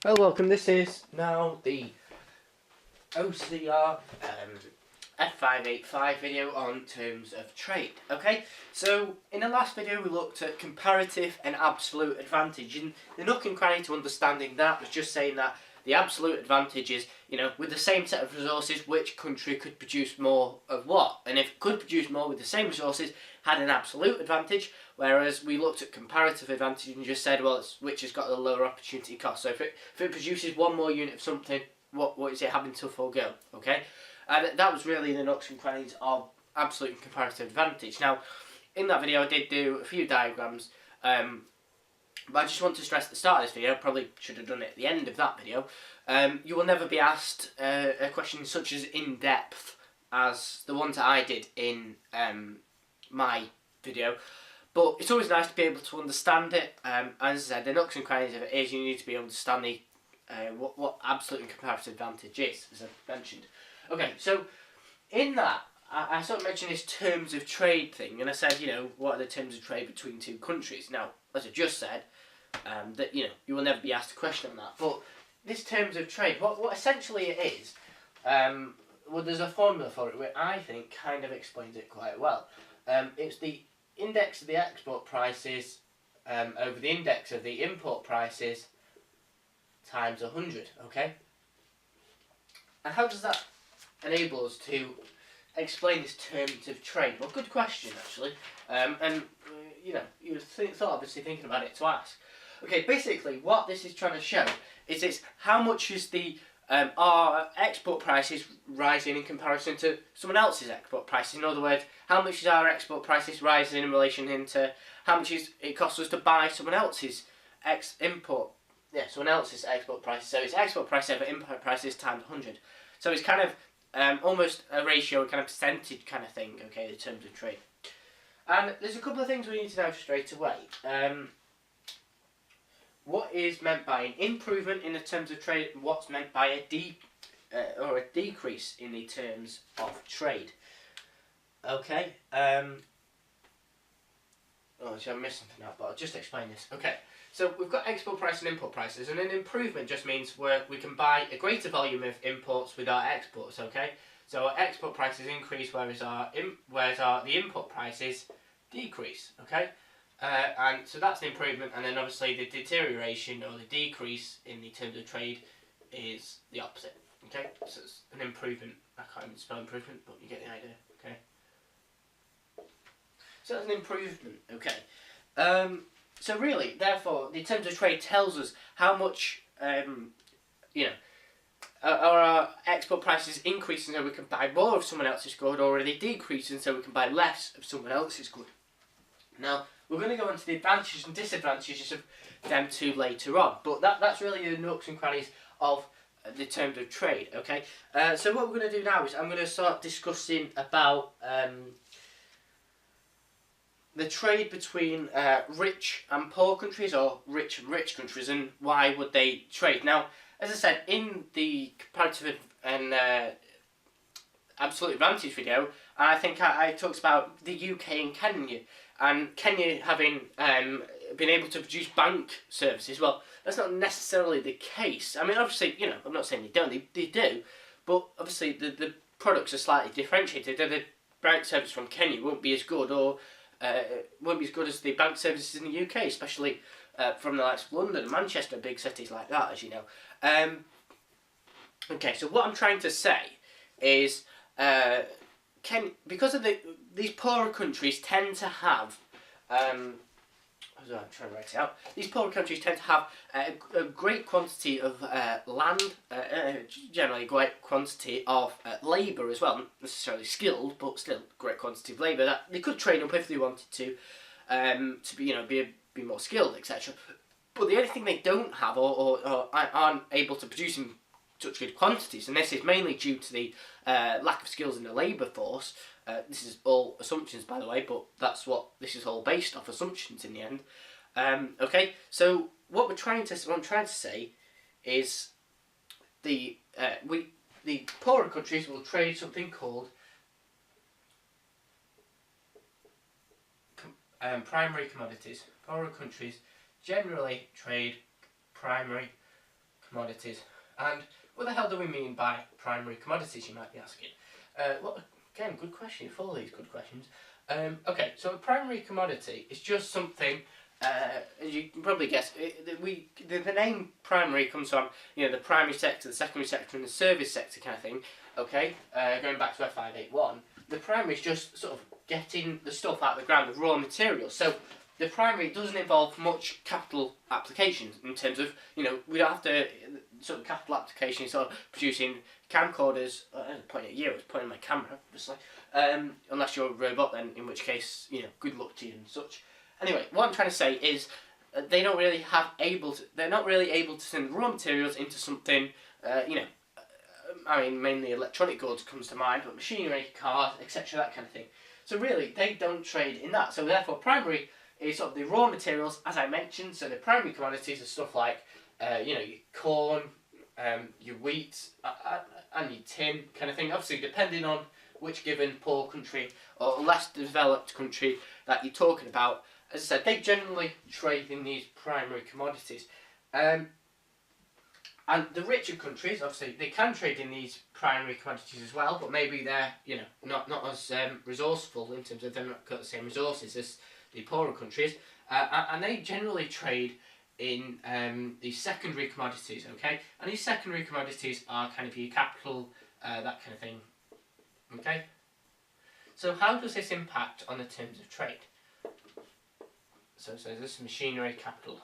Well, welcome. This is now the OCR F585 video on terms of trade. Okay, so in the last video we looked at comparative and absolute advantage, and the nook and cranny to understanding that was just saying that the absolute advantage is, with the same set of resources, which country could produce more of what, and if it could produce more with the same resources, had an absolute advantage. Whereas we looked at comparative advantage and just said, well, it's which has got the lower opportunity cost. So if it produces one more unit of something, what is it having to forego? Okay, and that was really the nooks and crannies of absolute and comparative advantage. Now, in that video, I did do a few diagrams, but I just want to stress at the start of this video, probably should have done it at the end of that video. You will never be asked a question such as in depth as the ones that I did in my video. But it's always nice to be able to understand it. As I said, the nooks and crannies of it is you need to be able to understand the what absolute and comparative advantage is, as I mentioned. Okay, so in that, I sort of mentioned this terms of trade thing, and I said, what are the terms of trade between two countries? Now, as I just said, that you will never be asked a question on that. But this terms of trade, what essentially it is, well, there's a formula for it which I think kind of explains it quite well. It's the index of the export prices over the index of the import prices times 100, okay? And how does that enable us to explain this terms of trade? Well, good question, actually. You would thought obviously thinking about it to ask. Okay, basically what this is trying to show is it's how much is the our export prices rising in comparison to someone else's export prices. In other words, how much is our export prices rising in relation into how much it costs us to buy someone else's someone else's export prices. So it's export price over import prices times 100. So it's kind of almost a ratio, kind of percentage kind of thing, okay, in terms of trade. And there's a couple of things we need to know straight away. What is meant by an improvement in the terms of trade, and what's meant by a decrease in the terms of trade. Okay. I'm missing something out, but I'll just explain this. Okay. So we've got export price and import prices, and an improvement just means we can buy a greater volume of imports with our exports. Okay. So our export prices increase, whereas the import prices decrease. Okay. And so that's an improvement, and then obviously the deterioration or the decrease in the terms of trade is the opposite. Okay, so it's an improvement. I can't even spell improvement, but you get the idea. Okay, so that's an improvement. Okay, so really, therefore, the terms of trade tells us how much our export prices increasing so we can buy more of someone else's good, or are they decreasing so we can buy less of someone else's good. Now, we're going to go into the advantages and disadvantages of them two later on, but that's really the nooks and crannies of the terms of trade, okay? So what we're going to do now is I'm going to start discussing about the trade between rich and poor countries, or rich and rich countries, and why would they trade. Now, as I said, in the comparative and absolute advantage video, I think I talked about the UK and Kenya. And Kenya having been able to produce bank services. Well, that's not necessarily the case. I mean, obviously, I'm not saying they don't, they do, but obviously the products are slightly differentiated. The bank service from Kenya won't be as good, or won't be as good as the bank services in the UK, especially from the likes of London and Manchester, big cities like that, as you know. Okay, so what I'm trying to say is, because of these poorer countries tend to have, I'm trying to write it out. These poorer countries tend to have a great quantity of land, generally a great quantity of labour as well. Not necessarily skilled, but still great quantity of labour that they could train up if they wanted to be more skilled, etc. But the only thing they don't have, or aren't able to produce in such good quantities, and this is mainly due to the lack of skills in the labour force. This is all assumptions, by the way, but that's what this is all based off, assumptions in the end. Okay, so what I'm trying to say is the poorer countries will trade something called primary commodities. Poorer countries generally trade primary commodities. And what the hell do we mean by primary commodities, you might be asking? Well, again, good question, full of these good questions. Okay, so a primary commodity is just something, as you can probably guess, the name primary comes from, you know, the primary sector, the secondary sector and the service sector kind of thing, okay, going back to F581. The primary is just sort of getting the stuff out of the ground, the raw materials. So the primary doesn't involve much capital applications in terms of, you know, we don't have to, sort of capital applications, sort of producing camcorders. I was pointing at you, I was pointing at my camera, obviously. Unless you're a robot, then in which case, you know, good luck to you and such. Anyway, what I'm trying to say is they're not really able to send raw materials into something, you know, I mean, mainly electronic goods comes to mind, but machinery, cars, etc., that kind of thing. So really, they don't trade in that. So therefore, primary is sort of the raw materials, as I mentioned. So the primary commodities are stuff like, you know, your corn, your wheat, and your tin kind of thing. Obviously, depending on which given poor country or less developed country that you're talking about. As I said, they generally trade in these primary commodities. And the richer countries, obviously, they can trade in these primary commodities as well, but maybe they're, you know, not as resourceful in terms of they've not got the same resources as the poorer countries, and they generally trade in these secondary commodities, okay? And these secondary commodities are kind of your capital, that kind of thing, okay? So how does this impact on the terms of trade? So this is machinery, capital.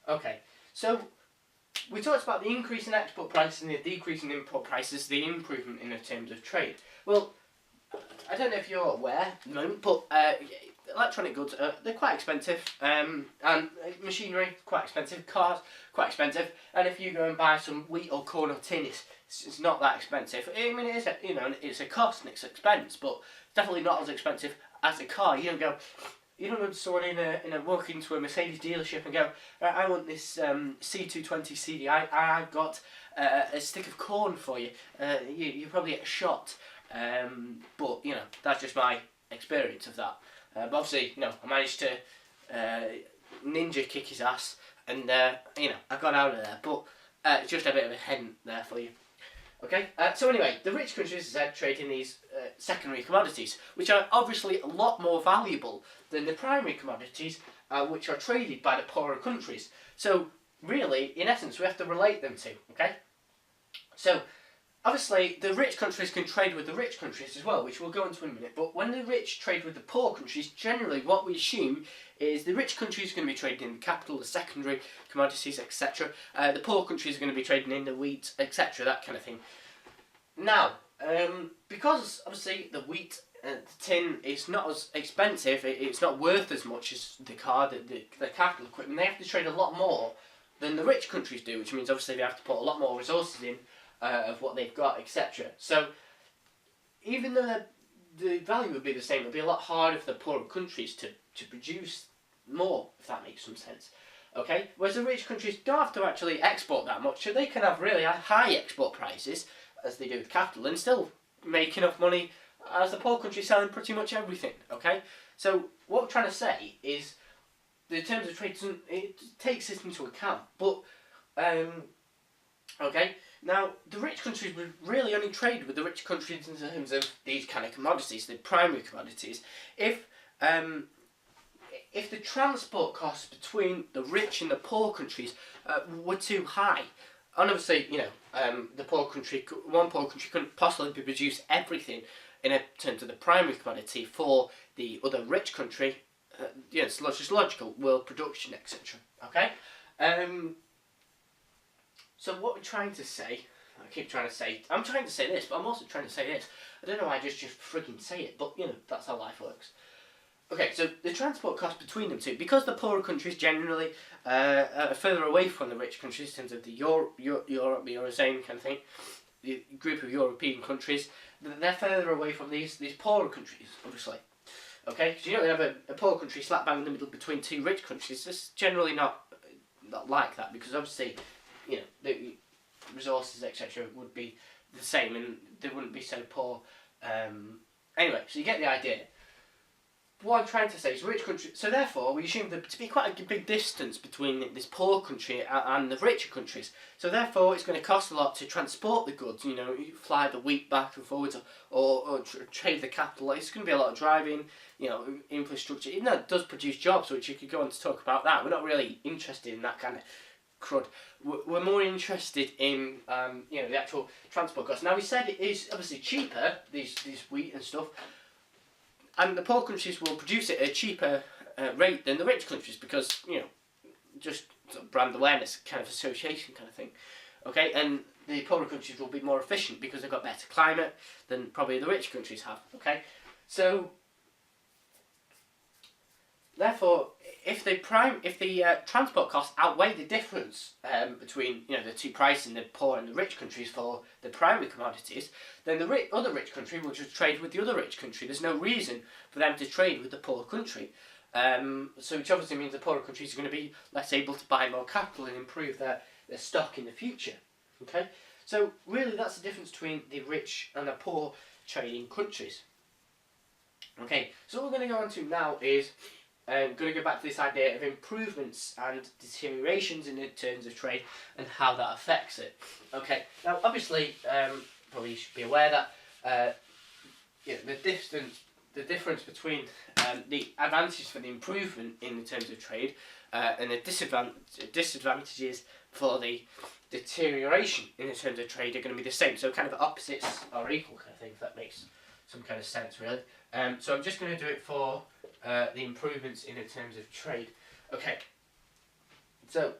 Okay, so we talked about the increase in export prices and the decrease in import prices, the improvement in the terms of trade. Well, I don't know if you're aware at the moment, but electronic goods, they're quite expensive, and machinery, quite expensive, cars, quite expensive, and if you go and buy some wheat or corn or tin, it's not that expensive. I mean, it is, you know, it's a cost and it's an expense, but definitely not as expensive as a car. You don't go to someone walk into a Mercedes dealership and go, I want this C220 CD. I've got a stick of corn for you. You probably get a shot. But you know, that's just my experience of that. But obviously, you know, I managed to ninja kick his ass, and you know, I got out of there. But just a bit of a hint there for you. Okay, so anyway, the rich countries, as I said, trade in these secondary commodities, which are obviously a lot more valuable than the primary commodities, which are traded by the poorer countries. So really, in essence, we have to relate them to, okay? So, obviously, the rich countries can trade with the rich countries as well, which we'll go into in a minute, but when the rich trade with the poor countries, generally what we assume is the rich countries are going to be trading in the capital, the secondary commodities, etc. The poor countries are going to be trading in the wheat, etc., that kind of thing. Now, because obviously the wheat and the tin is not as expensive, it's not worth as much as the car, the capital equipment, they have to trade a lot more than the rich countries do, which means obviously they have to put a lot more resources in of what they've got, etc. So, even though the value would be the same, it would be a lot harder for the poorer countries to produce more, if that makes some sense. Okay? Whereas the rich countries don't have to actually export that much, so they can have really high export prices, as they do with capital, and still make enough money as the poor countries selling pretty much everything. Okay? So, what we're trying to say is, the terms of trade, it takes this into account, but, okay? Now, the rich countries would really only trade with the rich countries in terms of these kind of commodities, the primary commodities, if the transport costs between the rich and the poor countries were too high. And obviously, you know, one poor country couldn't possibly produce everything in terms of the primary commodity for the other rich country. Yeah, it's just logical, world production, etc. Okay? So what we're trying to say, I'm trying to say this, but I'm also trying to say this. I don't know why I just frigging say it, but you know, that's how life works. Okay, so the transport cost between them two, because the poorer countries generally are further away from the rich countries in terms of the Eurozone kind of thing, the group of European countries, they're further away from these poorer countries, obviously. Okay, because you don't have a poor country slap bang in the middle between two rich countries. It's generally not like that, because obviously, you know, the resources, etc., would be the same and they wouldn't be so poor. Anyway, so you get the idea. what I'm trying to say is rich countries, so therefore we assume there to be quite a big distance between this poor country and the richer countries. So therefore it's going to cost a lot to transport the goods, you know, you fly the wheat back and forwards or trade the capital. It's going to be a lot of driving, you know, infrastructure, even though it does produce jobs, which you could go on to talk about that. We're not really interested in that kind of crud. We're more interested in, you know, the actual transport costs. Now we said it is obviously cheaper, these wheat and stuff, and the poor countries will produce it at a cheaper rate than the rich countries because, you know, just sort of brand awareness kind of association kind of thing. Okay, and the poorer countries will be more efficient because they've got better climate than probably the rich countries have. Okay, so therefore, if the transport costs outweigh the difference between, you know, the two prices in the poor and the rich countries for the primary commodities, then the other rich country will just trade with the other rich country. There's no reason for them to trade with the poor country. So which obviously means the poorer countries are going to be less able to buy more capital and improve their stock in the future. Okay, so really that's the difference between the rich and the poor trading countries. Okay, so what we're going to go on to now is going to go back to this idea of improvements and deteriorations in the terms of trade and how that affects it. Okay, now obviously, probably you should be aware that you know, the difference between the advantages for the improvement in the terms of trade and the disadvantages for the deterioration in the terms of trade are going to be the same. So kind of opposites are equal kind of thing, if that makes some kind of sense really. So I'm just going to do it for the improvements in the terms of trade. Okay, so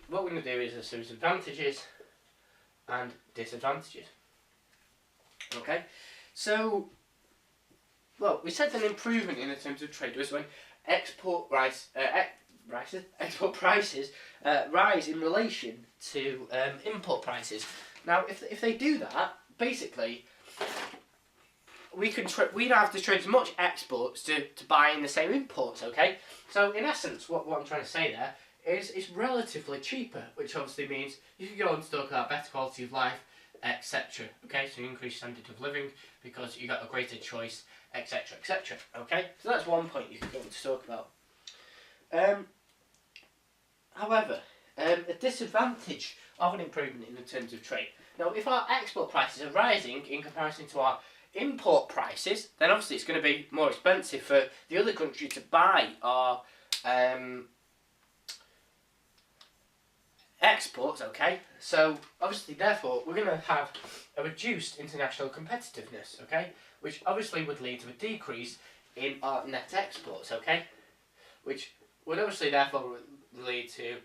what we're going to do is a series of advantages and disadvantages. Okay, so well, we said an improvement in the terms of trade was when export prices rise in relation to import prices. Now, if they do that, basically we don't have to trade as much exports to buy in the same imports. Okay, so in essence, what I'm trying to say there is it's relatively cheaper, which obviously means you can go on to talk about better quality of life, etc. Okay, so increased standard of living because you got a greater choice, etc., etc. Okay, so that's one point you can go on to talk about. However, a disadvantage of an improvement in the terms of trade. Now, if our export prices are rising in comparison to our import prices, then obviously it's going to be more expensive for the other country to buy our exports. Okay, so obviously therefore we're going to have a reduced international competitiveness, okay, which obviously would lead to a decrease in our net exports, okay, which would obviously therefore lead to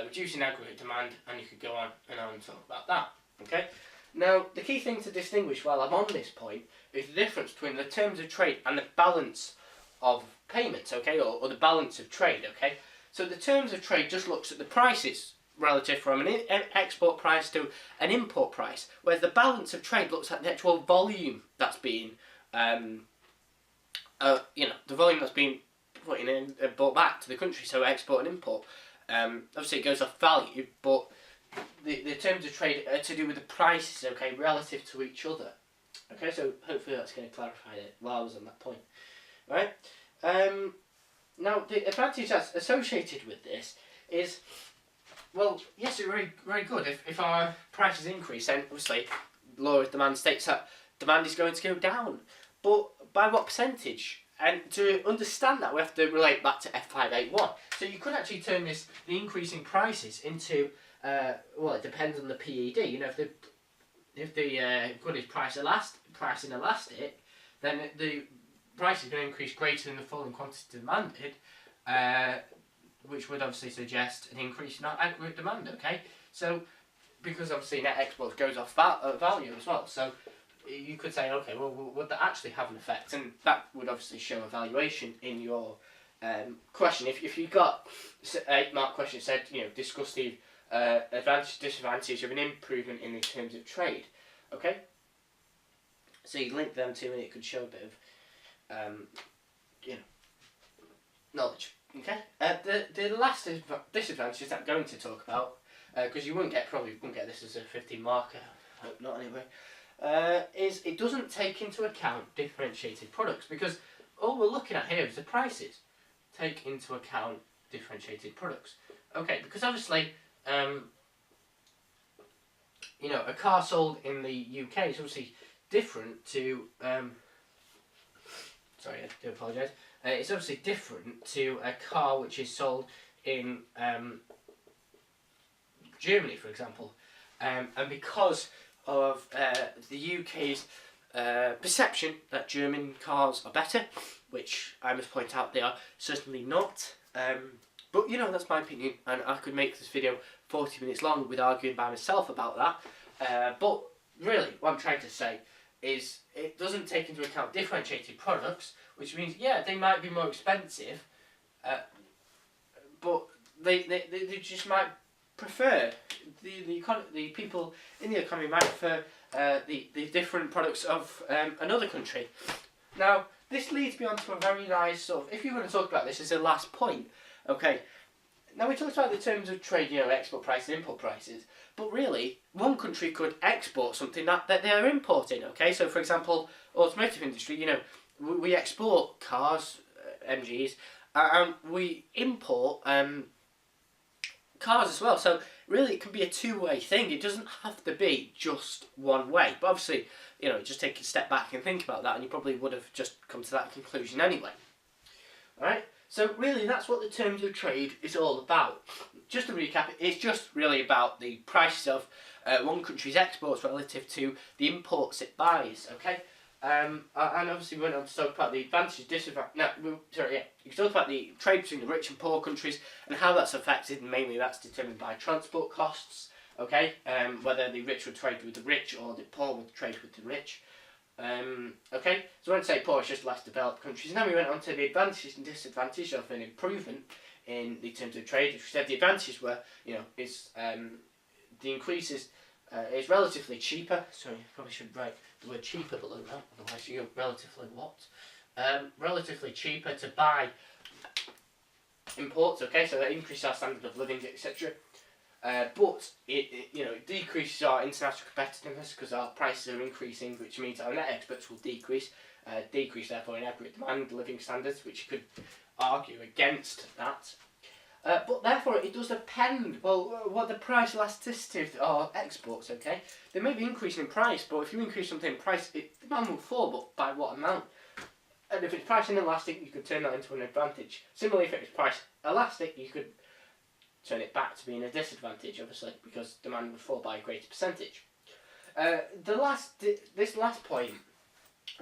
reducing aggregate demand, and you could go on and talk about that. Okay, now the key thing to distinguish while I'm on this point is the difference between the terms of trade and the balance of payments, okay, or the balance of trade. Okay, so the terms of trade just looks at the prices relative from an export price to an import price, whereas the balance of trade looks at the actual volume that's being you know, the volume that's being put in and brought back to the country, so export and import. Obviously it goes off value, but the terms of trade are to do with the prices, okay, relative to each other. Okay, so hopefully that's going to clarify it while I was on that point. Right? Now the advantage that's associated with this is, well, yes, it's very, very good. If our prices increase, then obviously law of demand states that demand is going to go down. But by what percentage? And to understand that, we have to relate back to F585. So you could actually turn the increase in prices into, well, it depends on the PED. You know, if the good is price inelastic, then the price is going to increase greater than the fall in quantity demanded, which would obviously suggest an increase in aggregate demand. Okay, so because obviously net exports goes off value as well, so you could say, okay, well, would that actually have an effect? And that would obviously show a valuation in your question. If you got a mark question said, you know, discuss the advantage, disadvantage of an improvement in the terms of trade. Okay, so you link them to, and it could show a bit of, you know, knowledge. Okay, the last disadvantage that I'm going to talk about, because you probably wouldn't get this as a 15 marker. I hope not anyway. Is it doesn't take into account differentiated products, because all we're looking at here is the prices. Take into account differentiated products. Okay, because obviously, you know, a car sold in the UK is obviously different to, sorry, I do apologise. It's obviously different to a car which is sold in Germany, for example. And because of the UK's perception that German cars are better, which I must point out they are certainly not. But you know, that's my opinion, and I could make this video 40 minutes long with arguing by myself about that. But really, what I'm trying to say is it doesn't take into account differentiated products, which means, yeah, they might be more expensive, but they just might prefer, the people in the economy might prefer the different products of another country. Now, this leads me on to a very nice sort of, if you're going to talk about this as a last point, okay, now we talked about the terms of trade, you know, export prices, import prices, but really, one country could export something that they are importing, okay? So, for example, automotive industry, you know, we export cars, MGs, and we import cars as well. So, really, it can be a two-way thing. It doesn't have to be just one way. But obviously, you know, just take a step back and think about that, and you probably would have just come to that conclusion anyway. Alright? So really, that's what the terms of trade is all about. Just to recap, it's just really about the prices of one country's exports relative to the imports it buys, okay? And obviously we went on to talk about the advantages, disadvantages, you can talk about the trade between the rich and poor countries and how that's affected, and mainly that's determined by transport costs, okay? Whether the rich would trade with the rich or the poor would trade with the rich. Okay, so when I say poor, it's just less developed countries. And then we went on to the advantages and disadvantages of an improvement in the terms of trade. Which we said the advantages were, you know, is the increase is relatively cheaper. Sorry, I probably should write the word cheaper below that, otherwise you go relatively what? Relatively cheaper to buy imports. Okay, so that increases our standard of living, etc. But it you know, it decreases our international competitiveness because our prices are increasing, which means our net exports will decrease therefore in aggregate demand, living standards, which you could argue against that. But therefore it does depend, well, what the price elasticity of our exports, okay? They may be increasing in price, but if you increase something in price, demand will fall, but by what amount? And if it's price inelastic, you could turn that into an advantage. Similarly, if it's price elastic, you could turn it back to being a disadvantage, obviously, because demand would fall by a greater percentage. This last point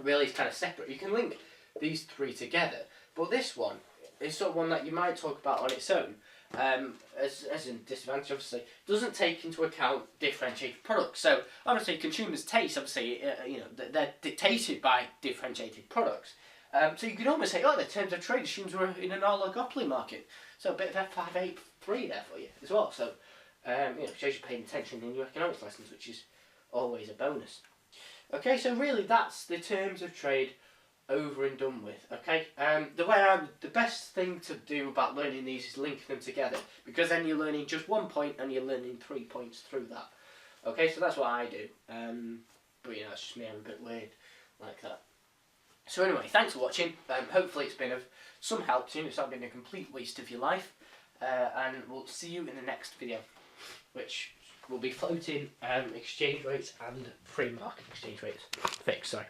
really is kind of separate. You can link these three together, but this one is sort of one that you might talk about on its own, as a disadvantage, obviously, doesn't take into account differentiated products. So, obviously, consumers' taste, obviously, you know, they're dictated by differentiated products. So you could almost say, oh, the terms of trade assumes we're in an oligopoly market. So a bit of F585 there for you as well. So, you know, shows you paying attention in your economics lessons, which is always a bonus. Okay, so really that's the terms of trade over and done with. Okay, the best thing to do about learning these is linking them together, because then you're learning just one point and you're learning 3 points through that. Okay, so that's what I do. But you know, it's just me. I'm a bit weird like that. So anyway, thanks for watching. Hopefully it's been of some help to you. It's not been a complete waste of your life. And we'll see you in the next video, which will be floating exchange rates and free market exchange rates. Fixed, sorry.